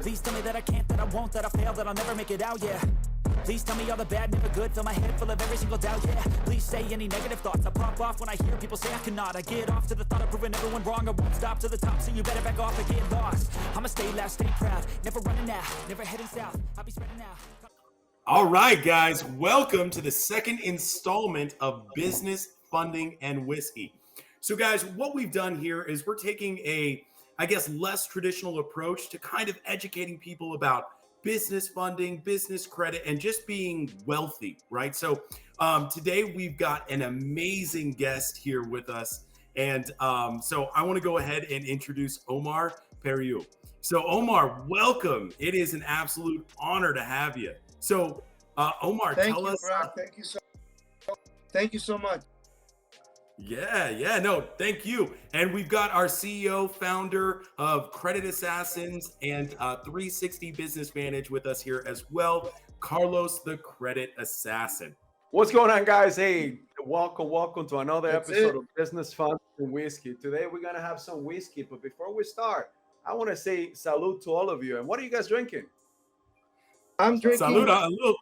Please tell me that I can't, that I won't, that I fail, that I'll never make it out, yeah. Please tell me all the bad, never good, fill my head full of every single doubt, yeah. Please say any negative thoughts, I pop off when I hear people say I cannot. I get off to the thought of proving everyone wrong, I won't stop to the top, so you better back off and get lost. I'ma stay loud, stay proud, never running out, never heading south, I'll be spreading out. All right, guys, welcome to the second installment of Business, Funding, and Whiskey. So, guys, what we've done here is we're taking a, I guess, less traditional approach to kind of educating people about business funding, business credit, and just being wealthy, right? So today we've got an amazing guest here with us. And so I want to go ahead and introduce Omar Periu. So Omar, welcome. It is an absolute honor to have you. So Omar, tell us. Brock. Thank you so much. No, thank you. And we've got our CEO, founder of Credit Assassins and 360 Business Manage with us here as well, Carlos, the Credit Assassin. What's going on, guys? Hey, welcome to another episode of Business, Fun, and Whiskey. Today, we're going to have some whiskey, but before we start, I want to say salute to all of you. And what are you guys drinking? I'm drinking Salute.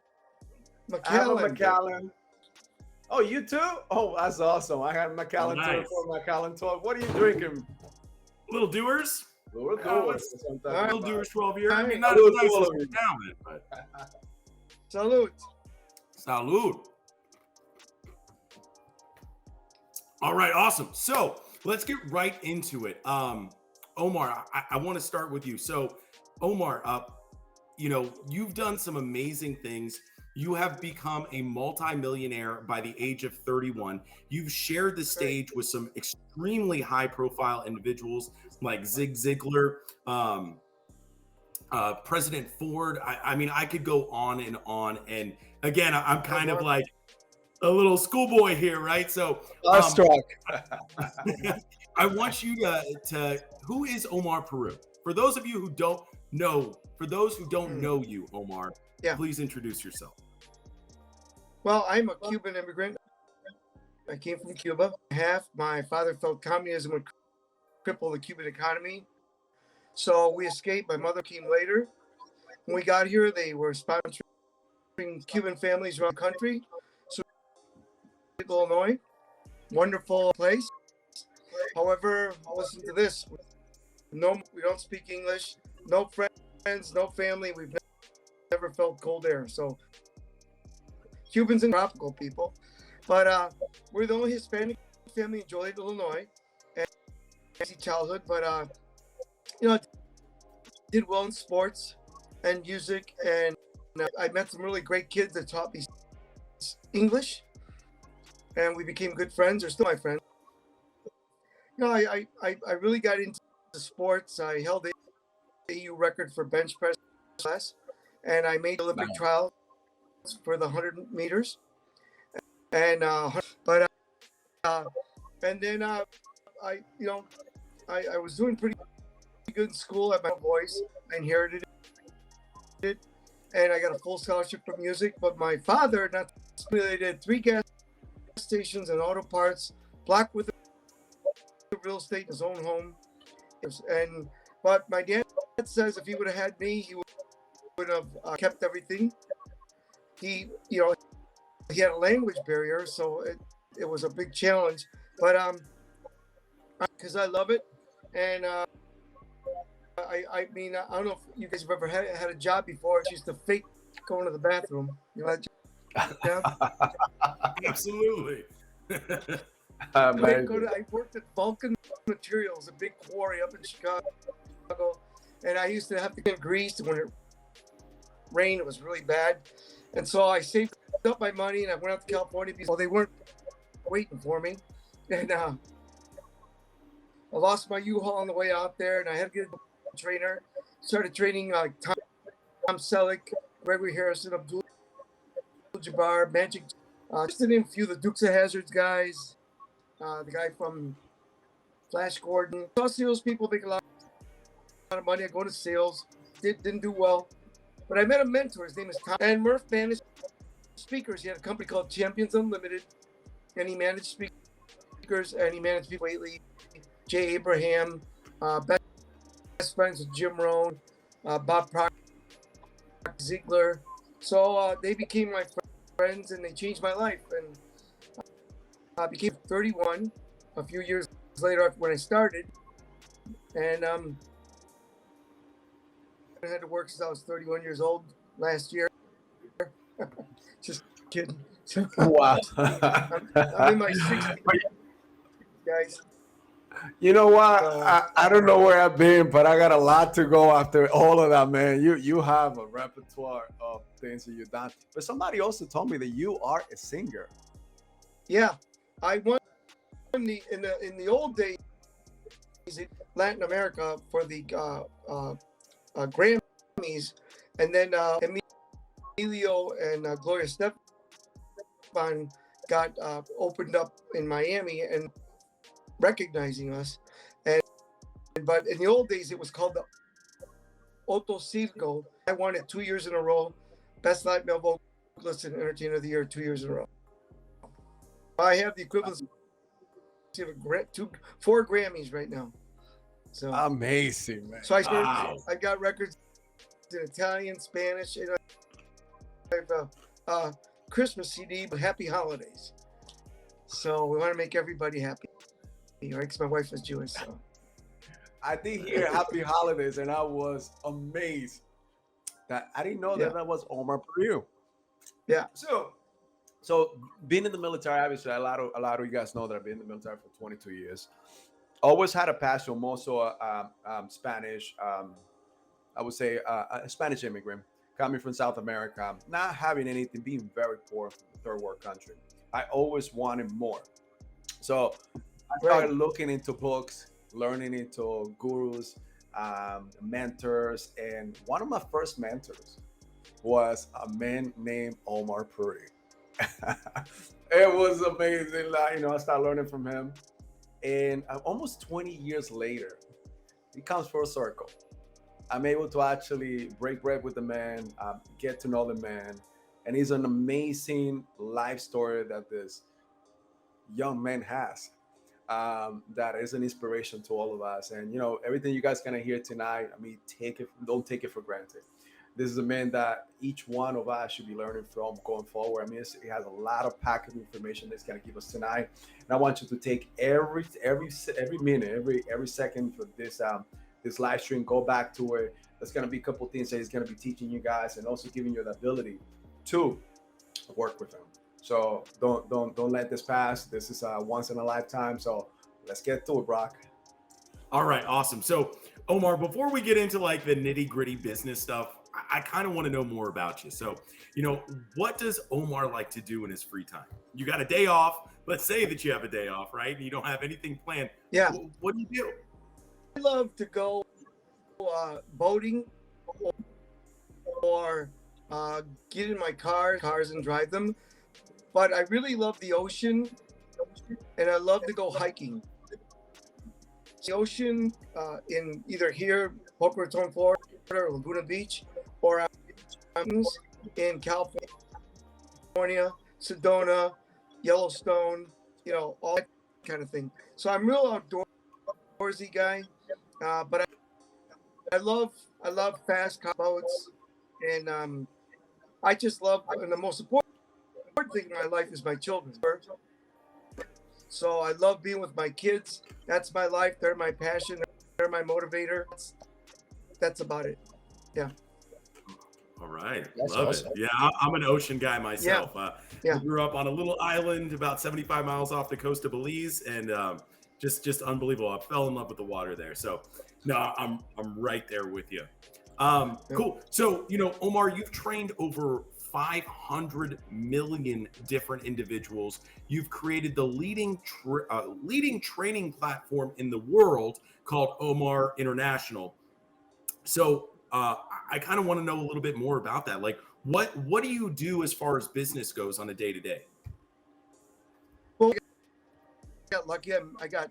Macallan. Oh, you too? Oh, that's awesome. I had Macallan nice. too for Macallan 12. What are you drinking? Little Doers. Little Doers 12 years. I mean, not Salute as nice to all as of you. Macallan, but Salute. salute. All right, awesome. So let's get right into it. Omar, I want to start with you. So, Omar, you've done some amazing things. You have become a multimillionaire by the age of 31. You've shared the stage with some extremely high-profile individuals like Zig Ziglar, President Ford. I mean, I could go on and on. And again, I'm kind of like a little schoolboy here, right? So, I want you to who is Omar Periu? For those of you who don't know, know you, Omar, please introduce yourself. Well, I'm a Cuban immigrant. I came from Cuba. My father felt communism would cripple the Cuban economy. So we escaped. My mother came later. When we got here, they were sponsoring Cuban families around the country. So Illinois, wonderful place. However, listen to this. No, we don't speak English. No friends, no family. We've never felt cold air. So Cubans and tropical people, but we're the only Hispanic family in Joliet, Illinois, and easy childhood. But did well in sports and music, and I met some really great kids that taught me English, and we became good friends. They're still my friends. I really got into sports. I held the AU record for bench press class, and I made Olympic trials for the 100 meters, and then I was doing pretty good in school at my voice. I inherited it, and I got a full scholarship for music. But my father, they did 3 gas stations and auto parts, blocked with real estate in his own home, but my dad says if he would have had me, he would have kept everything. He had a language barrier, so it was a big challenge. But because I love it, and I mean, I don't know if you guys have ever had a job before. It's used to fake going to the bathroom. You know that job? Absolutely. I worked at Vulcan Materials, a big quarry up in Chicago, and I used to have to get greased when it rained. It was really bad. And so I saved up my money and I went out to California because they weren't waiting for me. And I lost my U-Haul on the way out there, and I had to get a trainer. Started training Tom Selleck, Gregory Harrison, Abdul Jabbar, Magic, just to name a few, the Dukes of Hazzard guys, the guy from Flash Gordon. I saw salespeople make a lot of money. I go to sales, didn't do well. But I met a mentor. His name is Tom. And Murph managed speakers. He had a company called Champions Unlimited. And he managed speakers. And he managed people lately. Jay Abraham. Best friends with Jim Rohn. Bob Proctor, Ziegler. So they became my friends, and they changed my life. And I became 31 a few years later when I started, and I had to work since I was 31 years old last year. Just kidding. Wow. I'm in my 60s, guys. You know what? So I don't know where I've been, but I got a lot to go after all of that, man. You have a repertoire of things that you've done. But somebody also told me that you are a singer. yeah, I won in the old days in Latin America for the Grammys, and then Emilio and Gloria Estefan got opened up in Miami and recognizing us. But in the old days, it was called the Otto Circo. I won it 2 years in a row. Best Light Male Vocalist and Entertainer of the Year 2 years in a row. I have the equivalent of 4 Grammys right now. So Amazing, man. So I got records in Italian, Spanish, and I have a Christmas CD, Happy Holidays. So we want to make everybody happy, right? Because my wife is Jewish. So I did hear Happy Holidays, and I was amazed that I didn't know that was Omar Periu. Yeah. So being in the military, obviously, a lot of you guys know that I've been in the military for 22 years. Always had a passion, more so Spanish. I would say a Spanish immigrant coming from South America, not having anything, being very poor from a third world country. I always wanted more. So I started looking into books, learning into gurus, mentors, and one of my first mentors was a man named Omar Periu. It was amazing. I started learning from him, and almost 20 years later, it comes full circle. I'm able to actually break bread with the man, get to know the man, and he's an amazing life story that this young man has. That is an inspiration to all of us. And everything you guys gonna hear tonight, don't take it for granted. This is a man that each one of us should be learning from going forward. It has a lot of packed information that's gonna give us tonight. And I want you to take every minute, every second for this live stream, go back to it. There's gonna be a couple things that he's gonna be teaching you guys, and also giving you the ability to work with him. So don't let this pass. This is once in a lifetime. So let's get to it, Brock. All right, awesome. So Omar, before we get into like the nitty gritty business stuff, I kind of want to know more about you. So, what does Omar like to do in his free time? You got a day off. Let's say that you have a day off, right? And you don't have anything planned. Yeah. What do you do? I love to go boating or get in my cars and drive them. But I really love the ocean, and I love to go hiking. The ocean in either here, Boca Raton, Florida, or Laguna Beach, or in California, Sedona, Yellowstone, all that kind of thing. So I'm real outdoorsy guy, but I love fast boats, and I just love, and the most important thing in my life is my children. So I love being with my kids. That's my life. They're my passion. They're my motivator. That's about it. Yeah. All right. That's Love awesome. it. Yeah, I'm an ocean guy myself. Yeah. I grew up on a little island about 75 miles off the coast of Belize, and just unbelievable. I fell in love with the water there. So no, I'm right there with you. Cool. So, Omar, you've trained over 500 million different individuals. You've created the leading training platform in the world called Omar International. So I kind of want to know a little bit more about that. Like, what do you do as far as business goes on a day-to-day? Well, I got lucky. I got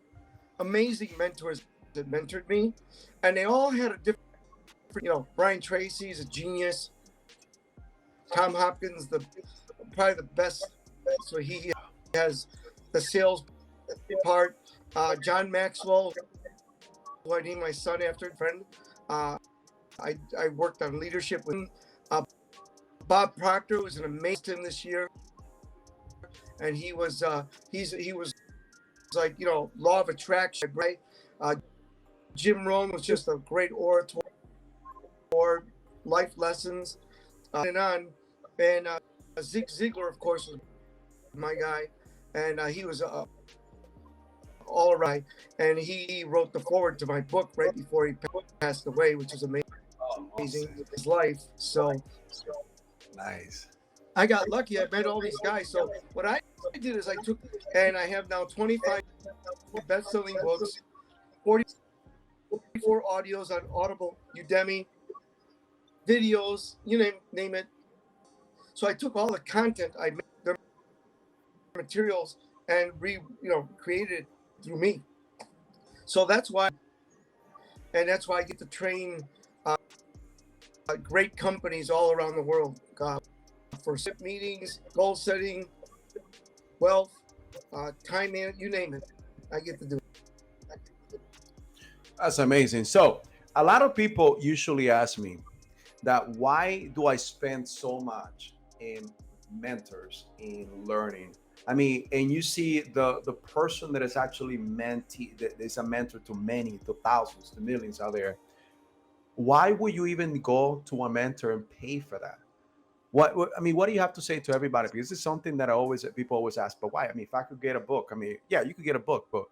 amazing mentors that mentored me, and they all had a different. Brian Tracy's a genius. Tom Hopkins, probably the best. So he has the sales part. John Maxwell, who I named my son after, friend. I worked on leadership with uh, Bob Proctor was an amazing this year, and he was like, law of attraction, right? Uh, Jim Rohn was just a great orator, life lessons, and on. And Zig Ziglar, of course, was my guy, and he was all right. And he wrote the foreword to my book right before he passed away, which is amazing. His life. So Nice. I got lucky. I met all these guys. So what I did is I took, and I have now 25 best-selling books, 44 audios on Audible, Udemy, videos, you name it. So I took all the content, I made the materials, and created it through me. So that's why I get to train great companies all around the world for SIP meetings, goal setting, wealth, time management, you name it. I get to do it. That's amazing. So a lot of people usually ask me that why do I spend so much in mentors, in learning? I mean, and you see the person that is actually that is a mentor to many, to thousands, to millions out there. Why would you even go to a mentor and pay for that? What do you have to say to everybody? Because it's something that people always ask, but why? I mean, if I could get a book, I mean, yeah, you could get a book, but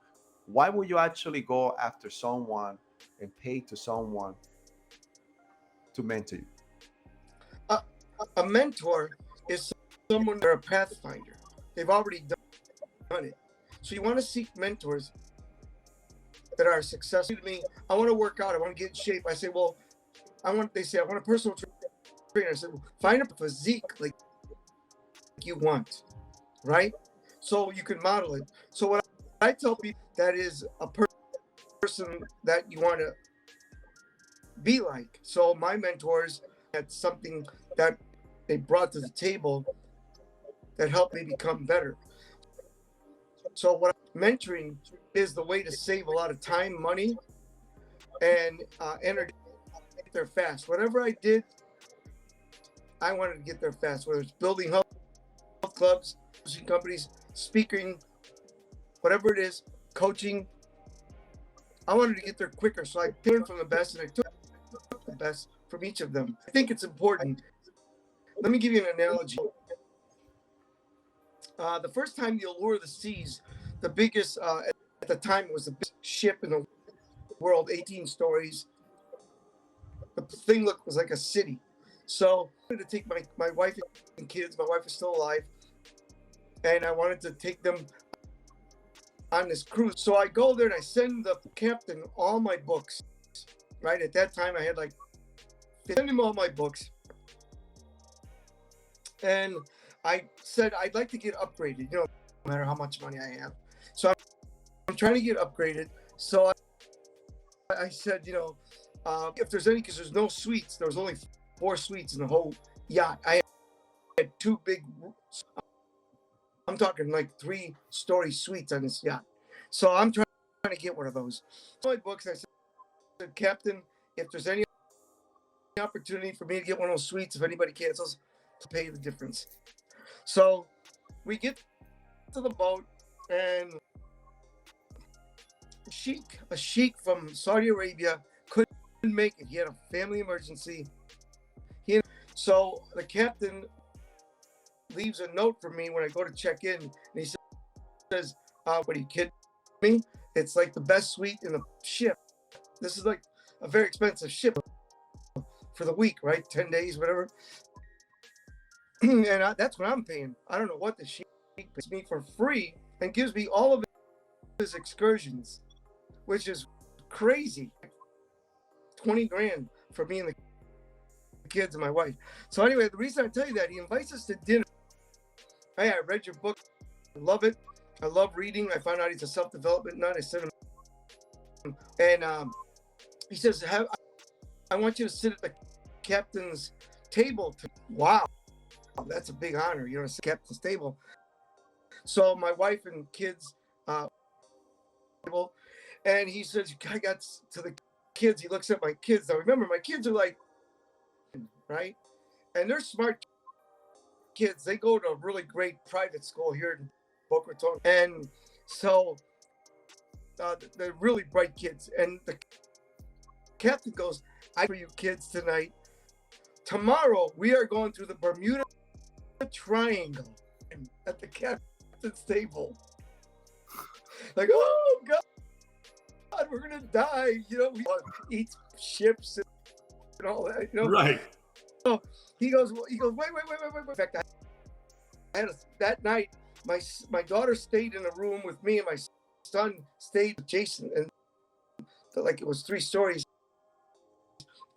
why would you actually go after someone and pay to someone to mentor you? A mentor is someone, they're a pathfinder. They've already done it. So you want to seek mentors that are successful. To me, I want to work out. I want to get in shape. I say, well, they say, I want a personal trainer. I said, well, find a physique like you want, right? So you can model it. So what I tell people, that is a person that you want to be like. So my mentors had something that they brought to the table that helped me become better. So what mentoring is the way to save a lot of time, money, and energy. Get there fast. Whatever I did, I wanted to get there fast. Whether it's building health clubs, companies, speaking, whatever it is, coaching. I wanted to get there quicker, so I learned from the best, and I took the best from each of them. I think it's important. Let me give you an analogy. The first time the Allure of the Seas, the biggest, at the time, it was the biggest ship in the world, 18 stories. The thing was like a city. So I wanted to take my wife and kids. My wife is still alive. And I wanted to take them on this cruise. So I go there and I send the captain all my books. Right? At that time, I had send him all my books. And I said, I'd like to get upgraded, no matter how much money I have. So I'm trying to get upgraded. So I said, if there's any, because there's no suites, there was only 4 suites in the whole yacht. I had 2 big, I'm talking 3-story suites on this yacht. So I'm trying to get one of those. So my books, I said, Captain, if there's any opportunity for me to get one of those suites, if anybody cancels, to pay the difference. So we get to the boat, and a sheik from Saudi Arabia couldn't make it. He had a family emergency. So the captain leaves a note for me when I go to check in, and he says, what are you kidding me? It's like the best suite in the ship. This is like a very expensive ship for the week, right? 10 days, whatever. And that's what I'm paying. I don't know what the sheik pays me for free and gives me all of his excursions, which is crazy. 20 grand for me and the kids and my wife. So anyway, the reason I tell you that, he invites us to dinner. Hey, I read your book. I love it. I love reading. I found out he's a self-development nut. I sent him. And he says, I want you to sit at the captain's table. Wow. That's a big honor, sit at the captain's table. So my wife and kids, and he says, I got to the kids. He looks at my kids. Now remember, my kids are like, right, and they're smart kids. They go to a really great private school here in Boca Raton, and so they're really bright kids. And the captain goes, "I for you kids tonight. Tomorrow we are going through the Bermuda Triangle at the captain's table." Like, oh God, we're gonna die. You know, we eat ships and all that. You know, Right. So he goes, wait. In fact, I had that night. My daughter stayed in a room with me, and my son stayed with Jason, and like it was 3 stories,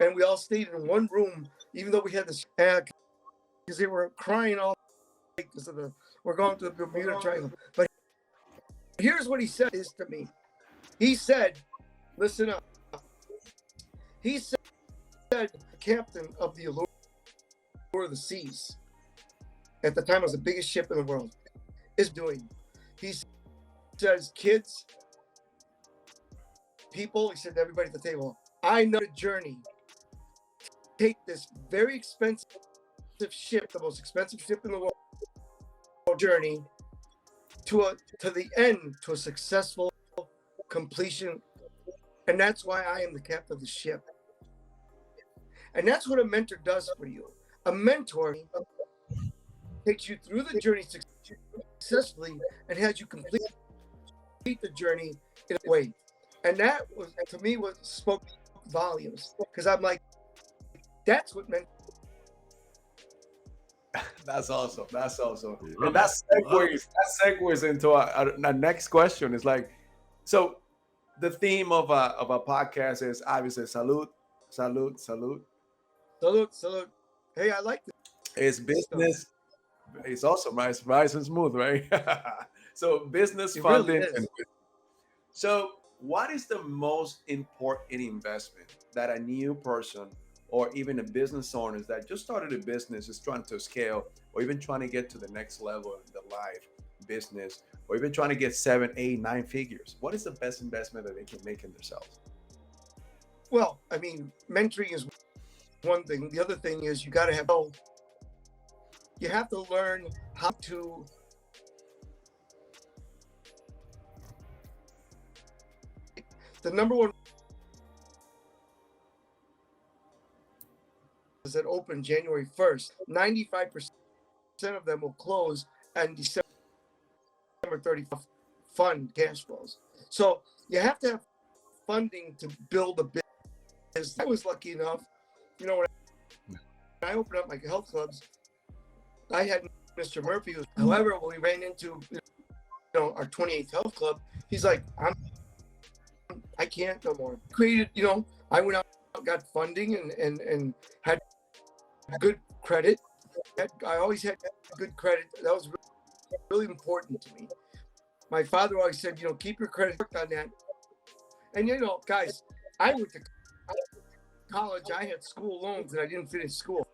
and we all stayed in one room, even though we had this because they were crying all because of we're going to the Bermuda Triangle. But here's what he said is to me. He said, "Listen up." He said, "The captain of the Allure of the Seas, at the time it was the biggest ship in the world, is doing." He says, "Kids, people," he said to everybody at the table, "I know the journey. Take this very expensive ship, the most expensive ship in the world, journey to the end, to a successful completion. And that's why I am the captain of the ship." And that's what a mentor does for you. A mentor takes you through the journey successfully and has you complete the journey in a way. And that was, to me, what spoke volumes, because I'm like, that's what meant. That's awesome. That's awesome. And that segues into our next question. Is like, so the theme of a podcast is obviously salute. Salute. Hey, I like this. It's business. It's awesome, right? It's nice and smooth, right? So business It funding. really is. So what is the most important investment that a new person or even a business owner that just started a business is trying to scale, or even trying to get to the next level in the life business, or even trying to get 7, 8, 9 figures? What is the best investment that they can make in themselves? Well, I mean, mentoring is one thing. The other thing is you have to learn how to the number one is that open January 1st. 95% of them will close and December 31st fund cash flows. So you have to have funding to build a business. I was lucky enough, when I opened up my health clubs, I had Mr. Murphy. However, when we ran into our 28th health club, he's like, I can't no more. Created, I went out, got funding and had good credit. I always had good credit. That was really important to me. My father always said, keep your credit, work on that. And guys, I went to college. I had school loans and I didn't finish school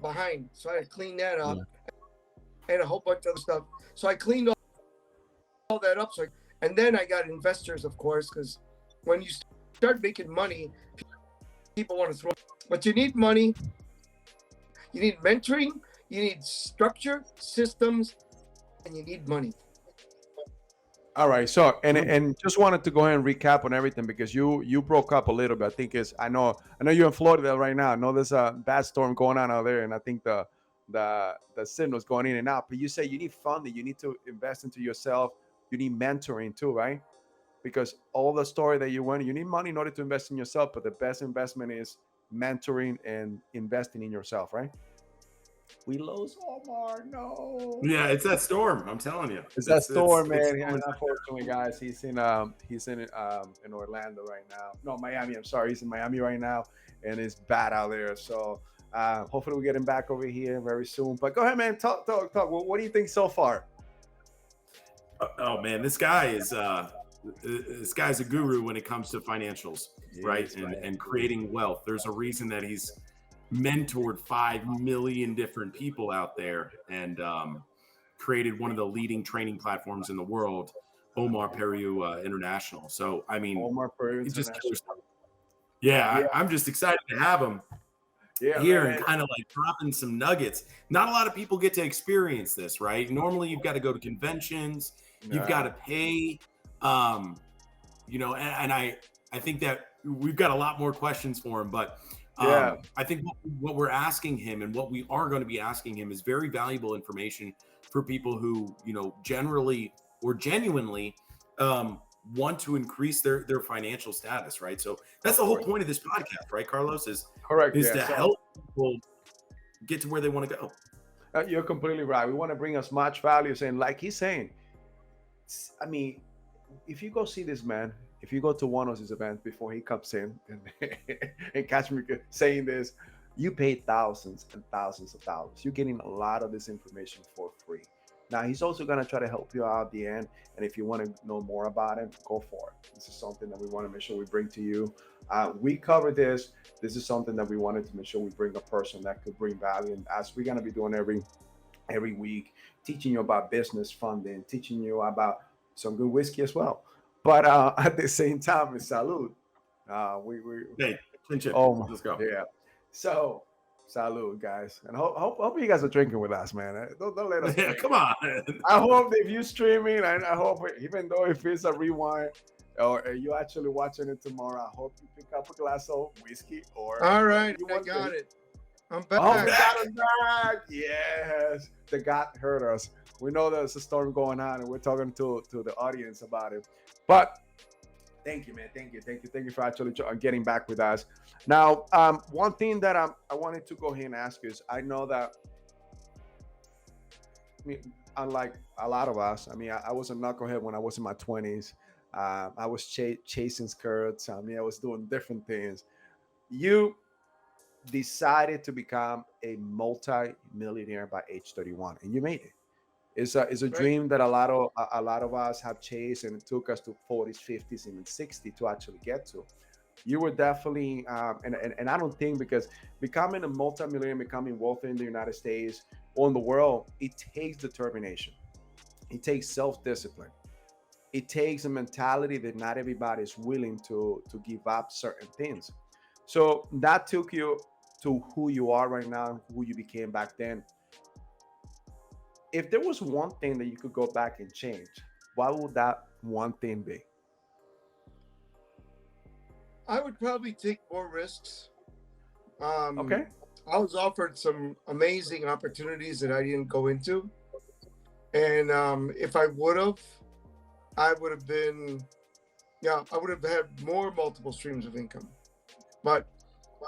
behind, so I had to clean that up. And a whole bunch of other stuff. So I cleaned all that up. And then I got investors, of course, because when you start making money, people want to throw. But you need money. You need mentoring. You need structure, systems, and you need money. All right. So, and just wanted to go ahead and recap on everything, because you broke up a little bit. I think I know you're in Florida right now. I know there's a bad storm going on out there, and I think the signal's going in and out. But you say you need funding. You need to invest into yourself. You need mentoring too, right? Because all the story that you went, you need money in order to invest in yourself. But the best investment is mentoring and investing in yourself, right? We lost Omar. No. Yeah, it's that storm. I'm telling you, It's that storm, man. Unfortunately, guys, he's in Orlando right now. No, Miami. I'm sorry, he's in Miami right now, and it's bad out there. So hopefully we get him back over here very soon. But go ahead, man. Talk. What do you think so far? Oh man, this guy's a guru when it comes to financials, right? And creating wealth. There's a reason that he's mentored 5 million different people out there and created one of the leading training platforms in the world, Omar Periu International. So I mean, Omar Periu just Yeah, Yeah. I'm just excited to have him Yeah, here man. and kind of like dropping some nuggets. Not a lot of people get to experience this, right? Normally, you've got to go to conventions, you've got Yeah. to pay, um, and I think that we've got a lot more questions for him, but Yeah. I think what we're asking him and what we are going to be asking him is very valuable information for people who generally or genuinely want to increase their financial status, right? So that's Of the whole course. point of this podcast, right, Carlos? Is Correct. is Yeah. to So help people get to where they want to go. you're completely right. We want to bring as much value, and like he's saying, I mean, if you go see this man, if you go to one of his events before he comes in and catch me saying this, you pay thousands and thousands of dollars. You're getting a lot of this information for free. Now he's also gonna try to help you out at the end. And if you want to know more about it, go for it. This is something that we want to make sure we bring to you. We cover this. This is something that we wanted to make sure we bring a person that could bring value. And as we're gonna be doing every week, teaching you about business funding, teaching you about some good whiskey as well. But at the same time, it's salud. We Hey, chin chin. Oh my, Let's go. yeah. So salud, guys, and hope you guys are drinking with us, man. Don't let us. Yeah, come on. I hope if you're streaming, and I hope even though if it's a rewind or you actually watching it tomorrow, I hope you pick up a glass of whiskey or. All right, you I want got to- it. I'm back. Oh, we got him back. Yes, the God heard us. We know there's a storm going on, and we're talking to the audience about it. But thank you, man. Thank you for actually getting back with us. Now, one thing that I wanted to go ahead and ask you is, I know that, I mean, unlike a lot of us, I mean, I was a knucklehead when I was in my 20s. I was chasing skirts. I mean, I was doing different things. You decided to become a multi-millionaire by age 31, and you made it. It's a Right. dream that a lot of us have chased, and it took us to 40s, 50s, even 60 to actually get to. You were definitely, and I don't think, because becoming a multimillionaire, becoming wealthy in the United States or in the world, it takes determination. It takes self-discipline. It takes a mentality that not everybody is willing to give up certain things. So that took you to who you are right now, who you became back then. If there was one thing that you could go back and change, what would that one thing be? I would probably take more risks. Okay. I was offered some amazing opportunities that I didn't go into, and if I would have, I would have been, yeah, I would have had more multiple streams of income, but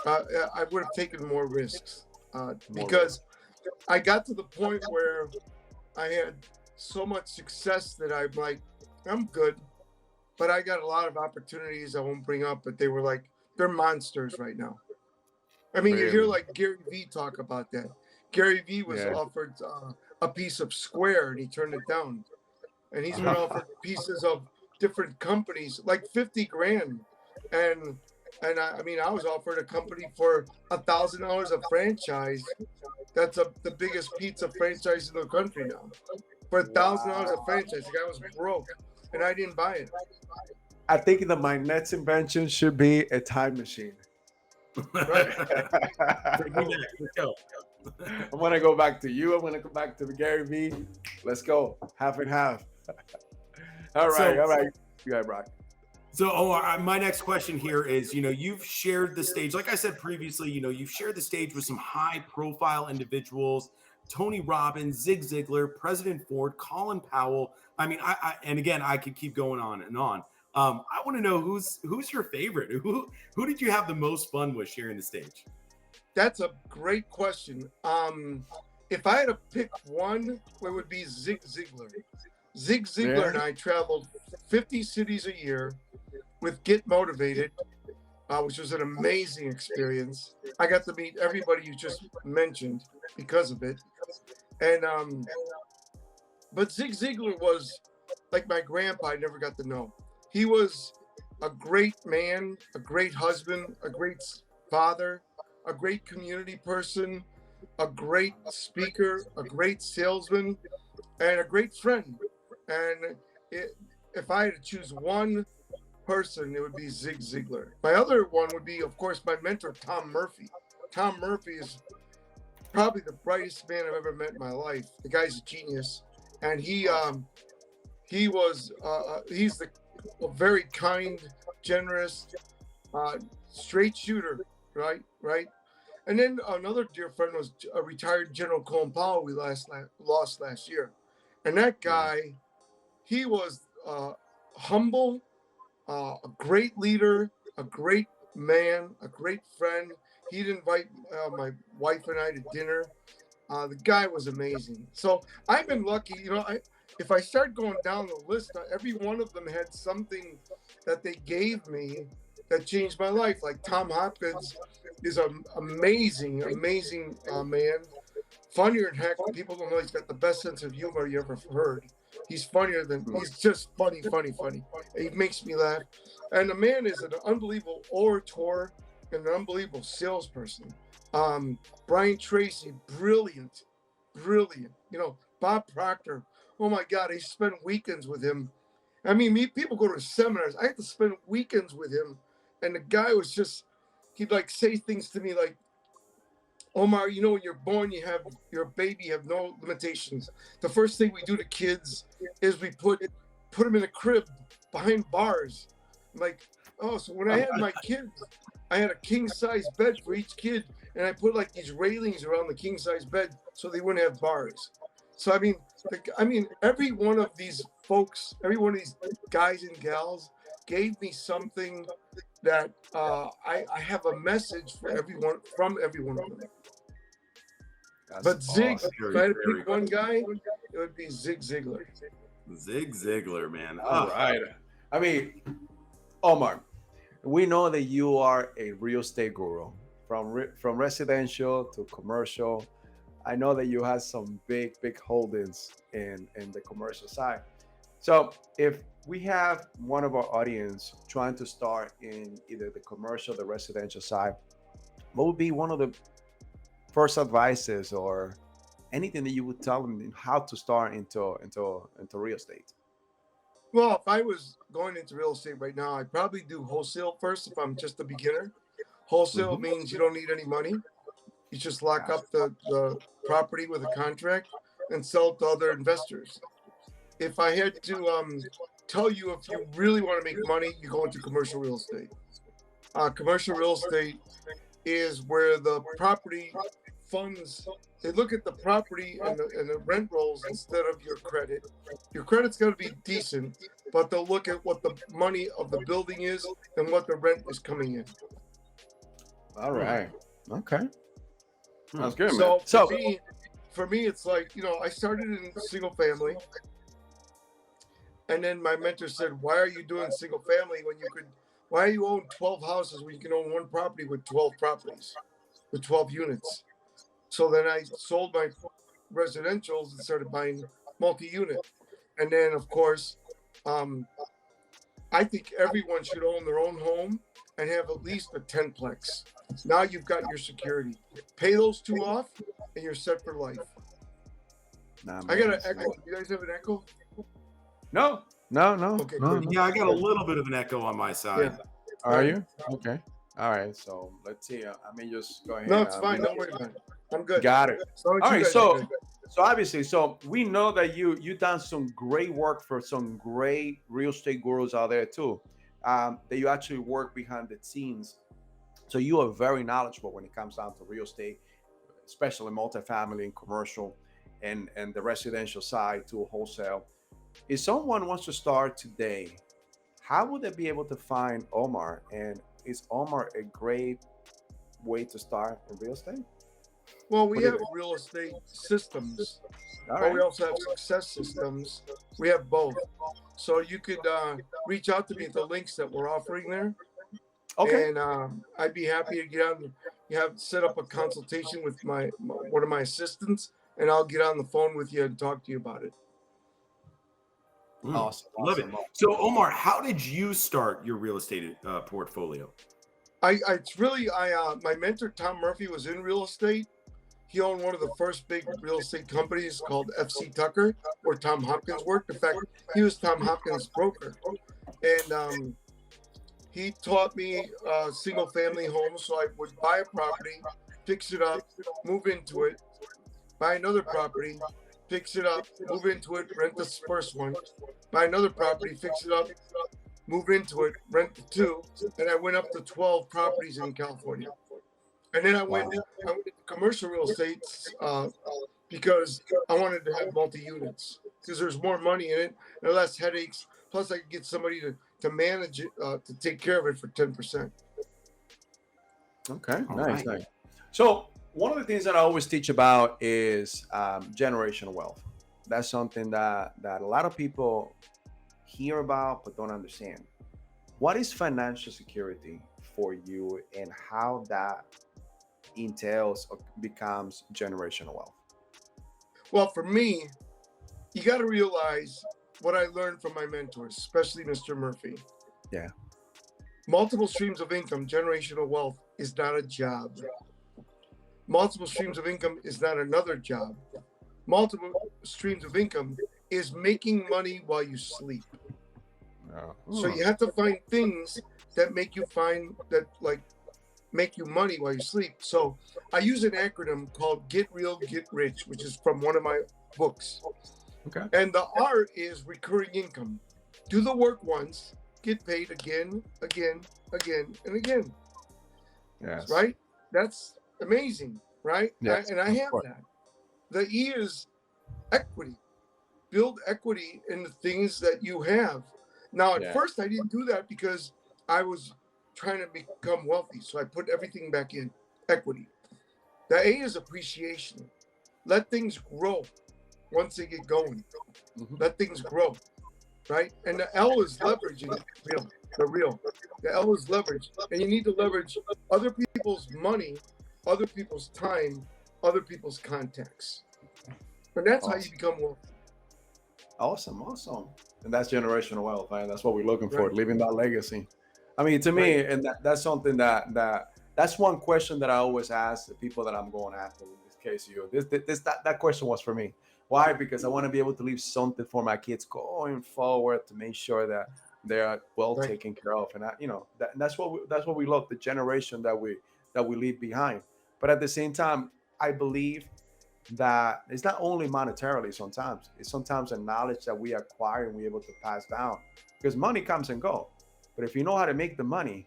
I would have taken more risks because I got to the point where I had so much success that I'm like, I'm good, but I got a lot of opportunities I won't bring up, but they were like, they're monsters right now. I mean, you hear Really? like Gary Vee talk about that. Gary Vee was Yeah. offered a piece of Square and he turned it down. And he's been offered pieces of different companies, like 50 grand. And I mean, I was offered a company for $1,000 a franchise. That's the biggest pizza franchise in the country now. For $1,000 a franchise, the guy was broke, and I didn't buy it. I think that my next invention should be a time machine. Right. Take me back. Let's go. I'm gonna go back to you. I'm gonna go back to the Gary Vee. Let's go, half and half. All right, all right. You got it, Brock. So, my next question here is, you've shared the stage, like I said previously, you've shared the stage with some high-profile individuals, Tony Robbins, Zig Ziglar, President Ford, Colin Powell. I mean, and again, I could keep going on and on. I want to know who's your favorite? Who did you have the most fun with sharing the stage? That's a great question. If I had to pick one, it would be Zig Ziglar. Zig Ziglar and I traveled 50 cities a year with Get Motivated, which was an amazing experience. I got to meet everybody you just mentioned because of it. And but Zig Ziglar was like my grandpa. I never got to know. He was a great man, a great husband, a great father, a great community person, a great speaker, a great salesman, and a great friend. And if I had to choose one person, it would be Zig Ziglar. My other one would be, of course, my mentor, Tom Murphy. Tom Murphy is probably the brightest man I've ever met in my life. The guy's a genius, and he's a very kind, generous, straight shooter, right? And then another dear friend was a retired General Colin Powell we lost last year. And that guy, he was humble, a great leader, a great man, a great friend. He'd invite my wife and I to dinner. The guy was amazing. So I've been lucky. If I start going down the list, every one of them had something that they gave me that changed my life. Like Tom Hopkins is an amazing man. Funnier than heck. People don't know he's got the best sense of humor you ever heard. He's just funny. He makes me laugh. And the man is an unbelievable orator and an unbelievable salesperson. Brian Tracy, brilliant. Bob Proctor. Oh my God, I spent weekends with him. I mean, people go to seminars. I had to spend weekends with him. And the guy was he'd like say things to me like, Omar, when you're born, you're a baby, you have no limitations. The first thing we do to kids is we put them in a crib behind bars. I'm like, oh, so when I had my kids, I had a king size bed for each kid, and I put like these railings around the king size bed so they wouldn't have bars. So I mean, every one of these folks, every one of these guys and gals gave me something that I have a message for everyone from every one of them. But Zig, if I had to pick one guy, it would be Zig Ziglar. Zig Ziglar, man. All right. I mean, Omar, we know that you are a real estate guru, from residential to commercial. I know that you have some big holdings in the commercial side. So if we have one of our audience trying to start in either the commercial or the residential side, what would be one of the first advices or anything that you would tell them in how to start into real estate? Well, if I was going into real estate right now, I'd probably do wholesale first if I'm just a beginner. Wholesale means you don't need any money. You just lock up the property with a contract and sell it to other investors. If I had to tell you, if you really want to make money, you go into commercial real estate. Commercial real estate is where the property funds, they look at the property and the rent rolls instead of your credit. Your credit's got to be decent, but they'll look at what the money of the building is and what the rent is coming in. All right. Okay. That's good, man. So for me, it's like, I started in single family. And then my mentor said, why are you doing single family why are you own 12 houses when you can own one property with 12 properties, with 12 units? So then I sold my residentials and started buying multi-unit. And then, of course, I think everyone should own their own home and have at least a 10-plex. Now you've got your security. Pay those two off, and you're set for life. I got an echo. You guys have an echo? No. Okay. No. Yeah, I got a little bit of an echo on my side. Yeah. Are you? Okay. All right. So let's see. I mean, just go ahead. No, it's fine. Don't worry about it. I'm good. Got it. All right. So obviously, we know that you've done some great work for some great real estate gurus out there too. That you actually work behind the scenes. So you are very knowledgeable when it comes down to real estate, especially multifamily and commercial, and the residential side to wholesale. If someone wants to start today, how would they be able to find Omar? And is Omar a great way to start in real estate? Well, we have real estate systems, but we also have success systems. We have both. So you could reach out to me at the links that we're offering there. Okay. And I'd be happy to get on. Set up a consultation with one of my assistants, and I'll get on the phone with you and talk to you about it. Awesome. Love it. So, Omar, how did you start your real estate portfolio? My mentor, Tom Murphy, was in real estate. He owned one of the first big real estate companies called FC Tucker, where Tom Hopkins worked. In fact, he was Tom Hopkins' broker. And He taught me single family homes. So I would buy a property, fix it up, move into it, buy another property, fix it up, move into it, rent the first one, buy another property, fix it up, move into it, rent the two, and I went up to 12 properties in California. And then I went into commercial real estate because I wanted to have multi-units because there's more money in it and less headaches. Plus, I could get somebody to manage it, to take care of it for 10%. Okay, All nice, right. nice. So one of the things that I always teach about is generational wealth. That's something that a lot of people hear about but don't understand. What is financial security for you, and how that entails or becomes generational wealth? Well, for me, you got to realize what I learned from my mentors, especially Mr. Murphy. Yeah. Multiple streams of income, generational wealth, is not a job. Multiple streams of income is not another job. Multiple streams of income is making money while you sleep. So you have to find things that make you make you money while you sleep. So I use an acronym called Get Real, Get Rich, which is from one of my books. Okay. And the R is recurring income. Do the work once, get paid again, and again. Yes. Right? That's amazing, right? Yes, And I of have course. that. The E is equity. Build equity in the things that you have. Now, at first, I didn't do that because I was trying to become wealthy. So I put everything back in equity. The A is appreciation. Let things grow once they get going. Let things grow, right? And the L is leveraging real. The L is leverage. And you need to leverage other people's money, other people's time, other people's contacts. And that's how you become wealthy. Awesome. And that's generational wealth, right? That's what we're looking for, Right. leaving that legacy. I mean, to me, and that's something that's one question that I always ask the people that I'm going after. In this case, that question was for me. Why? Because I want to be able to leave something for my kids going forward to make sure that they are well taken care of. And that's what we love, the generation that we leave behind. But at the same time, I believe that it's not only monetarily. Sometimes it's the knowledge that we acquire and we're able to pass down, because money comes and go. But if you know how to make the money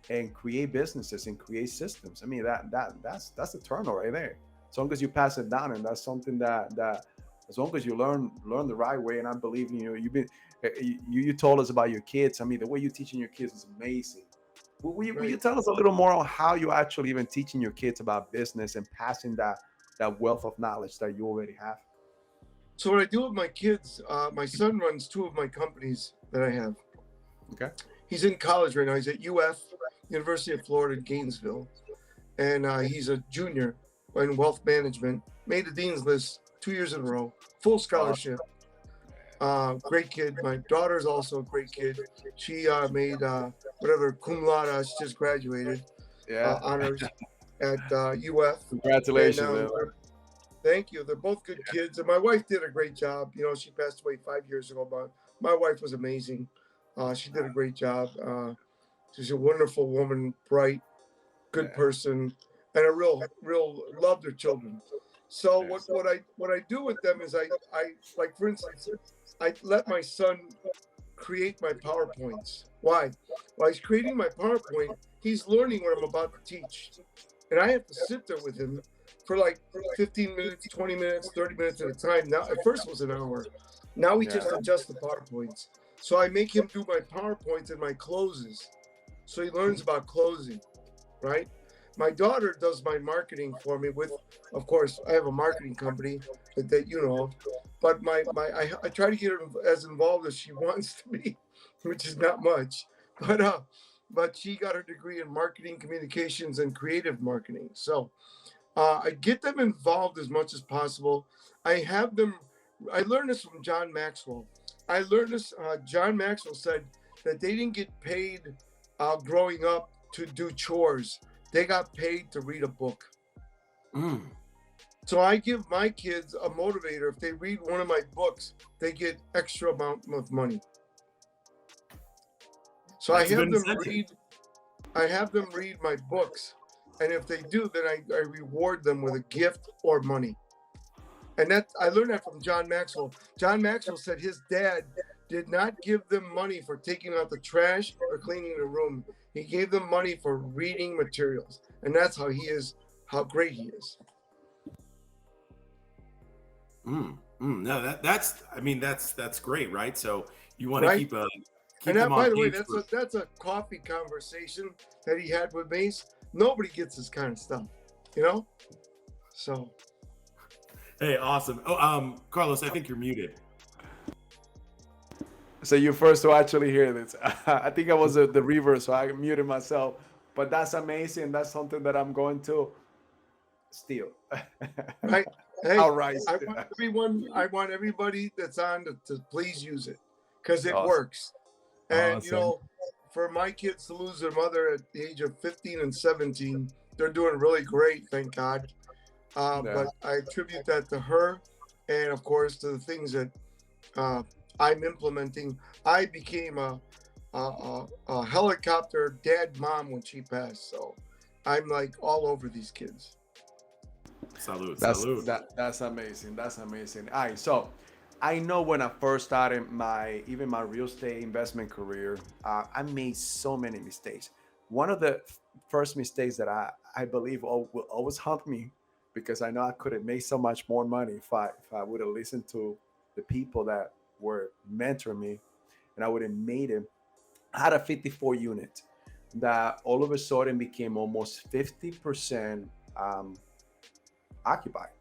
and create businesses and create systems, I mean, that's the turnover right there. As long as you pass it down, and that's something that as long as you learn the right way. And I believe you told us about your kids. I mean, the way you're teaching your kids is amazing. Will you tell us a little more on how you actually even teaching your kids about business and passing that wealth of knowledge that you already have? So what I do with my kids, my son runs two of my companies that I have. Okay. He's in college right now. He's at UF, University of Florida, Gainesville. And he's a junior in wealth management. Made the dean's list 2 years in a row. Full scholarship. Great kid. My daughter's also a great kid. She made cum laude. She just graduated. Honors at UF. Congratulations, And, man. thank you. They're both good kids. And my wife did a great job. She passed away 5 years ago, but my wife was amazing. She did a great job. She's a wonderful woman, bright, good person, and a real loved her children. So what I do with them is I like, for instance, I let my son create my PowerPoints. Why? While he's creating my PowerPoint, he's learning what I'm about to teach. And I have to sit there with him for like 15 minutes, 20 minutes, 30 minutes at a time. Now, at first it was an hour. Now we just adjust the PowerPoints. So I make him do my PowerPoints and my closes. So he learns about closing, right? My daughter does my marketing for me with, of course, I have a marketing company that you know, but I try to get her as involved as she wants to be, which is not much, but she got her degree in marketing, communications, and creative marketing. So I get them involved as much as possible. I learned this from John Maxwell. I learned this, John Maxwell said that they didn't get paid growing up to do chores. They got paid to read a book. So I give my kids a motivator. If they read one of my books, they get extra amount of money. So That's a good I have them read my books, and if they do, then I reward them with a gift or money. And that I learned that from John Maxwell. John Maxwell said his dad did not give them money for taking out the trash or cleaning the room. He gave them money for reading materials, and that's how great he is. No, that's great, right? So you want to Right? keep And that, them on by the way, page that's a coffee conversation that he had with me. Nobody gets this kind of stuff, you know. So, Hey, awesome. Oh, Carlos, I think you're muted. So you first to actually hear this. I think I was the reverse, so I muted myself. But that's amazing. That's something that I'm going to steal. right? Hey, All right. I want everybody that's on to please use it because it Awesome. works. And Awesome. for my kids to lose their mother at the age of 15 and 17, they're doing really great, thank God. But I attribute that to her, and of course to the things that I'm implementing. I became a helicopter dad mom when she passed, so I'm like all over these kids. Salud. That's amazing. That's amazing. All right, so I know when I first started my real estate investment career, I made so many mistakes. One of the first mistakes that I believe will always haunt me, because I know I could have made so much more money if I would have listened to the people that were mentoring me, and I would have made it. I had a 54 unit that all of a sudden became almost 50% occupied.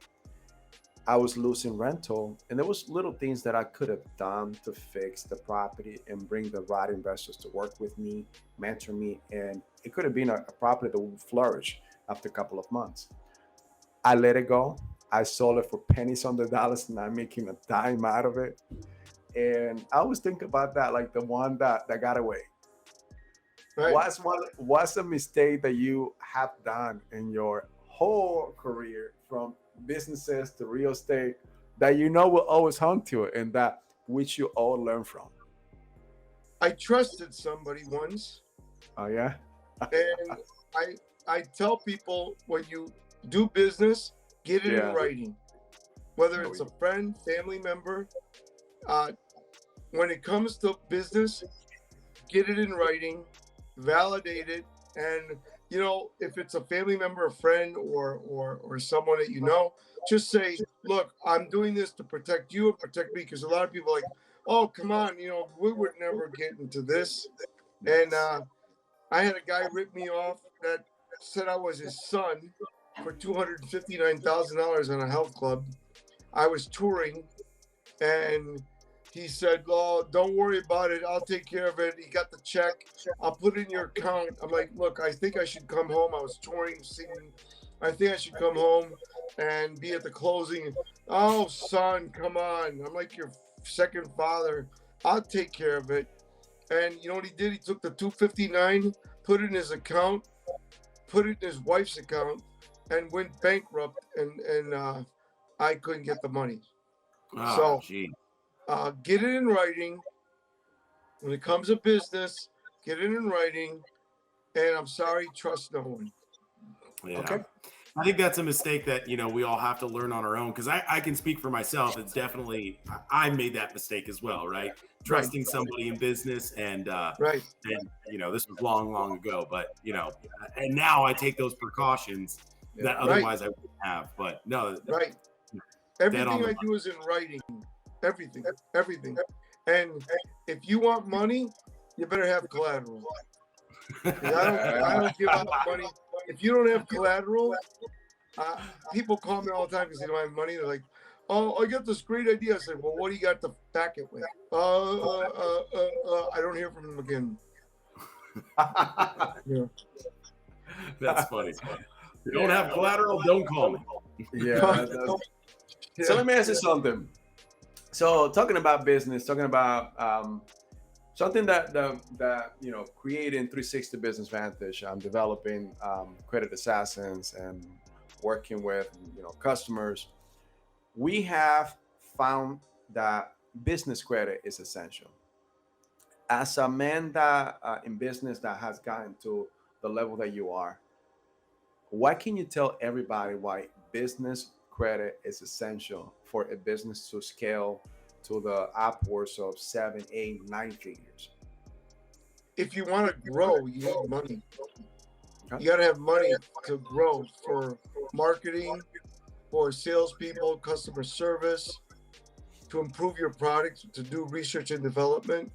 I was losing rental, and there was little things that I could have done to fix the property and bring the right investors to work with me, mentor me, and it could have been a property that would flourish after a couple of months. I let it go. I sold it for pennies on the dollars, not making a dime out of it. And I always think about that, like the one that got away. Right. What's a mistake that you have done in your whole career, from businesses to real estate, that will always haunt you, and that which you all learn from? I trusted somebody once. Oh yeah. And I tell people, when you do business, get it in writing. Whether it's a friend, family member, when it comes to business, get it in writing, validate it, and if it's a family member, a friend, or someone that just say, look, I'm doing this to protect you and protect me, because a lot of people are like, oh, come on, we would never get into this. And I had a guy rip me off that said I was his son for $259,000 on a health club. I was touring, and he said, oh, don't worry about it. I'll take care of it. He got the check. I'll put it in your account. I'm like, look, I think I should come home. I was touring, singing. I think I should come home and be at the closing. Oh, son, come on. I'm like your second father. I'll take care of it. And you know what he did? He took the 259, put it in his account, put it in his wife's account, and went bankrupt. And I couldn't get the money. Oh, gee. Get it in writing. When it comes to business, get it in writing. And I'm sorry, trust no one. Yeah. Okay. I think that's a mistake that, we all have to learn on our own, because I can speak for myself. It's definitely, I made that mistake as well, right? Trusting somebody in business, and this was long ago, but, and now I take those precautions that otherwise I wouldn't have. But no. Right. Everything I do is in writing. Everything. And if you want money, you better have collateral. I don't give out money. If you don't have collateral, people call me all the time because they don't have money. They're like, oh, I got this great idea. I said, well, what do you got to back it with? I don't hear from them again. Yeah. That's funny. If you don't have collateral, don't call me. Yeah. So let me ask you something. So talking about business, talking about something that creating 360 Business Vantage, I'm developing credit assassins and working with customers. We have found that business credit is essential. as a man that in business that has gotten to the level that you are, what can you tell everybody why business credit is essential for a business to scale to the upwards of 7, 8, 9 figures? If you want to grow, you need money. Okay. You got to have money to grow for marketing, for salespeople, customer service, to improve your product, to do research and development.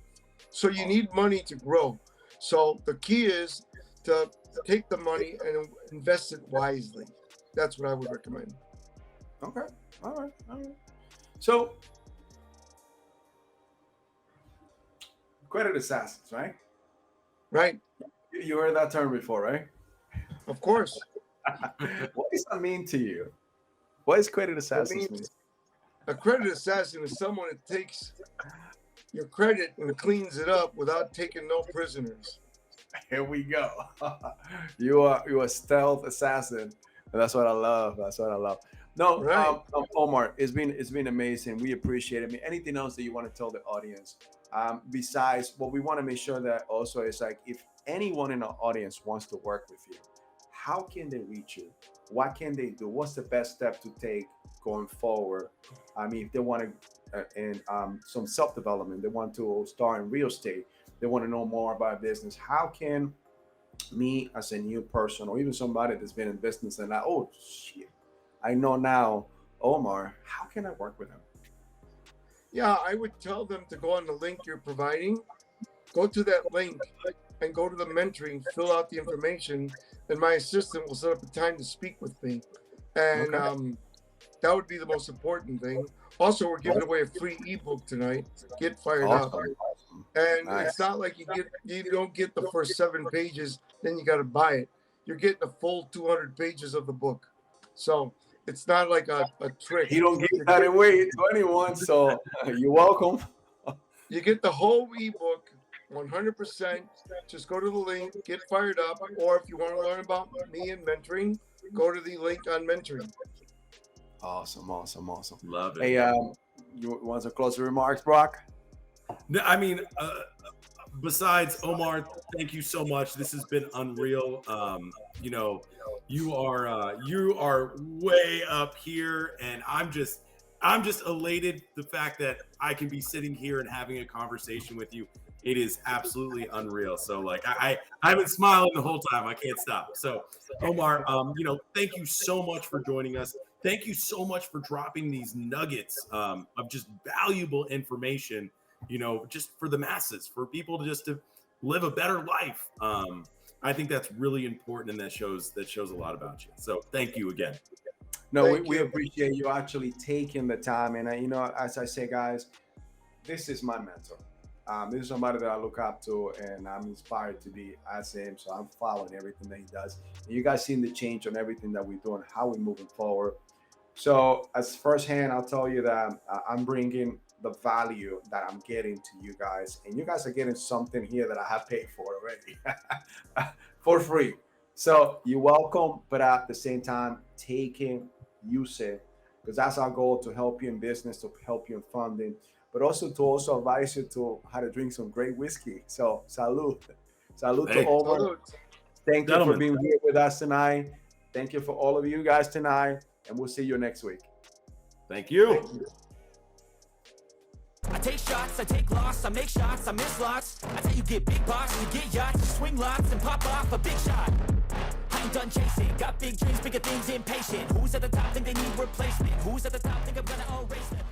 So you need money to grow. So the key is to take the money and invest it wisely. That's what I would recommend. Okay. All right. So, credit assassins, right? Right. You heard that term before, right? Of course. What does that mean to you? What does credit assassins mean? A credit assassin is someone that takes your credit and cleans it up without taking no prisoners. Here we go. You are a stealth assassin. And that's what I love. No, Right. Omar, it's been amazing. We appreciate it. I mean, anything else that you want to tell the audience? Besides, what we want to make sure that also is like, if anyone in the audience wants to work with you, how can they reach you? What can they do? What's the best step to take going forward? I mean, if they want to, in some self-development, they want to start in real estate, they want to know more about business. How can me as a new person, or even somebody that's been in business and like, oh shit, I know now Omar, how can I work with him? Yeah, I would tell them to go on the link you're providing. Go to that link and go to the mentoring, fill out the information, and my assistant will set up a time to speak with me. And that would be the most important thing. Also, we're giving away a free ebook tonight. Get fired up. And it's not like you don't get the first 7 pages, then you got to buy it. You're getting the full 200 pages of the book. So it's not like a trick. He don't give that away to anyone, so you're welcome. You get the whole ebook 100%. Just go to the link, get fired up, or if you want to learn about me and mentoring, go to the link on mentoring. Awesome. Love it. Hey, you want some closing remarks, Brock? No, I mean, besides Omar, thank you so much. This has been unreal. You know, you are way up here, and I'm just elated the fact that I can be sitting here and having a conversation with you. It is absolutely unreal. So like I've been smiling the whole time. I can't stop. So Omar, you know, thank you so much for joining us. Thank you so much for dropping these nuggets of just valuable information, you know, just for the masses, for people to live a better life. I think that's really important, and that shows a lot about you. So thank you again. No, we appreciate you actually taking the time. And you know, as I say, guys, this is my mentor. This is somebody that I look up to, and I'm inspired to be as him. So I'm following everything that he does. And you guys seen the change on everything that we're doing, how we're moving forward. So as firsthand, I'll tell you that I'm bringing the value that I'm getting to you guys, and you guys are getting something here that I have paid for already for free. So you're welcome, but at the same time, use it, because that's our goal, to help you in business, to help you in funding, but also to advise you to how to drink some great whiskey. So salute to Omar. Thank you for being here with us tonight. Thank you for all of you guys tonight, and we'll see you next week. Thank you. I take shots, I take loss, I make shots, I miss lots. That's how you get big box, you get yachts, you swing lots and pop off a big shot. I ain't done chasing, got big dreams, bigger things, impatient. Who's at the top think they need replacement? Who's at the top think I'm gonna erase them?